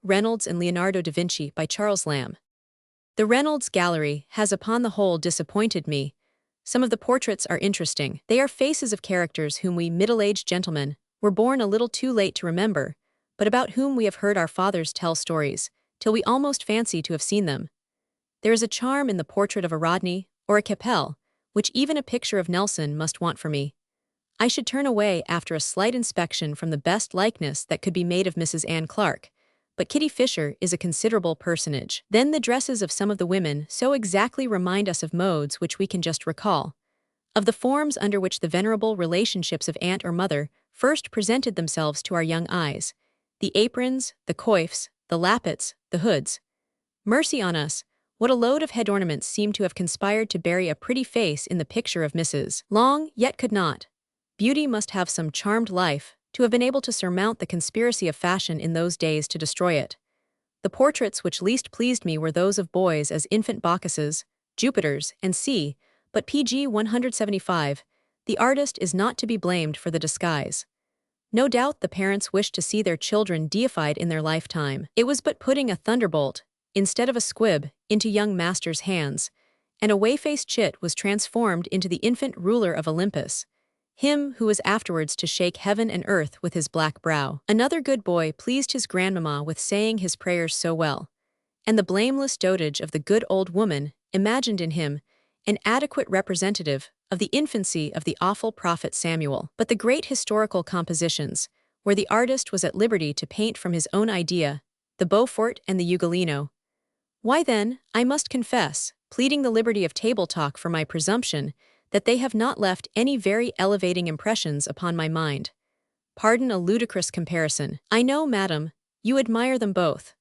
Reynolds and Leonardo da Vinci by Charles Lamb. The Reynolds Gallery has upon the whole disappointed me. Some of the portraits are interesting. They are faces of characters whom we middle-aged gentlemen were born a little too late to remember, but about whom we have heard our fathers tell stories, till we almost fancy to have seen them. There is a charm in the portrait of a Rodney or a Capel, which even a picture of Nelson must want for me. I should turn away after a slight inspection from the best likeness that could be made of Mrs. Anne Clark, but Kitty Fisher is a considerable personage. Then the dresses of some of the women so exactly remind us of modes which we can just recall, of the forms under which the venerable relationships of aunt or mother first presented themselves to our young eyes, the aprons, the coifs, the lappets, the hoods. Mercy on us, what a load of head ornaments seem to have conspired to bury a pretty face in the picture of Mrs. Long, yet could not. Beauty must have some charmed life to have been able to surmount the conspiracy of fashion in those days to destroy it. The portraits which least pleased me were those of boys as infant Bacchuses, Jupiters, and but pg 175, the artist is not to be blamed for the disguise. No doubt the parents wished to see their children deified in their lifetime. It was but putting a thunderbolt, instead of a squib, into young master's hands, and a whey-faced chit was transformed into the infant ruler of Olympus, him who was afterwards to shake heaven and earth with his black brow. Another good boy pleased his grandmamma with saying his prayers so well, and the blameless dotage of the good old woman imagined in him an adequate representative of the infancy of the awful prophet Samuel. But the great historical compositions, where the artist was at liberty to paint from his own idea, the Beaufort and the Ugolino, why then, I must confess, pleading the liberty of table talk for my presumption, that they have not left any very elevating impressions upon my mind. Pardon a ludicrous comparison. I know, madam, you admire them both,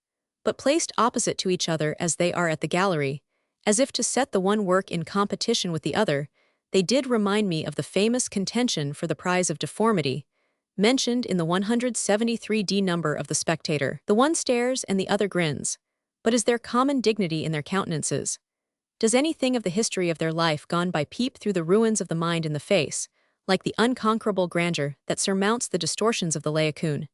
but placed opposite to each other as they are at the gallery, as if to set the one work in competition with the other, they did remind me of the famous contention for the prize of deformity, mentioned in the 173d number of The Spectator. The one stares and the other grins, but is there common dignity in their countenances? Does anything of the history of their life gone by peep through the ruins of the mind in the face, like the unconquerable grandeur that surmounts the distortions of the Laocoon?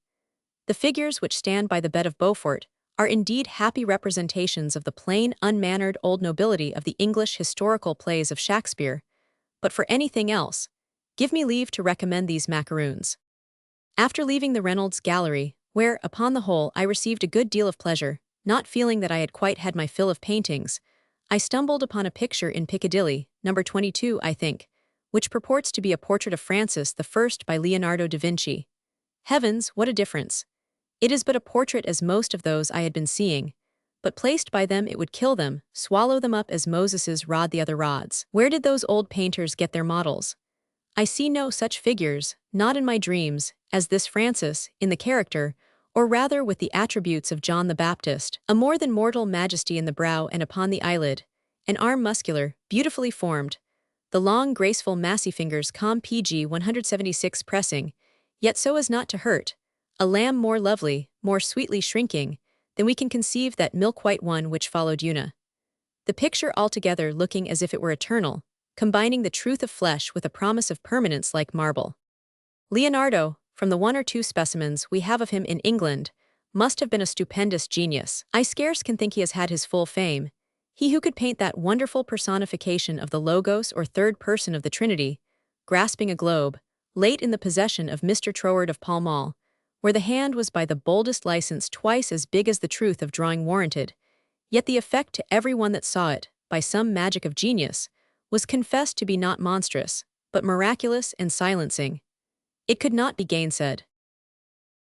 The figures which stand by the bed of Beaufort are indeed happy representations of the plain, unmannered old nobility of the English historical plays of Shakespeare, but for anything else, give me leave to recommend these macaroons. After leaving the Reynolds Gallery, where, upon the whole, I received a good deal of pleasure, not feeling that I had quite had my fill of paintings, I stumbled upon a picture in Piccadilly, number 22, I think, which purports to be a portrait of Francis I by Leonardo da Vinci. Heavens, what a difference! It is but a portrait as most of those I had been seeing, but placed by them it would kill them, swallow them up as Moses's rod the other rods. Where did those old painters get their models? I see no such figures, not in my dreams, as this Francis, in the character, or rather with the attributes of John the Baptist, a more than mortal majesty in the brow and upon the eyelid, an arm muscular, beautifully formed, the long graceful massy fingers pg 176 pressing, yet so as not to hurt, a lamb more lovely, more sweetly shrinking, than we can conceive that milk-white one which followed Una. The picture altogether looking as if it were eternal, combining the truth of flesh with a promise of permanence like marble. Leonardo, from the one or two specimens we have of him in England, must have been a stupendous genius. I scarce can think he has had his full fame. He who could paint that wonderful personification of the Logos or third person of the Trinity, grasping a globe, late in the possession of Mr. Troward of Pall Mall, where the hand was by the boldest license twice as big as the truth of drawing warranted, yet the effect to every one that saw it, by some magic of genius, was confessed to be not monstrous, but miraculous and silencing. It could not be gainsaid.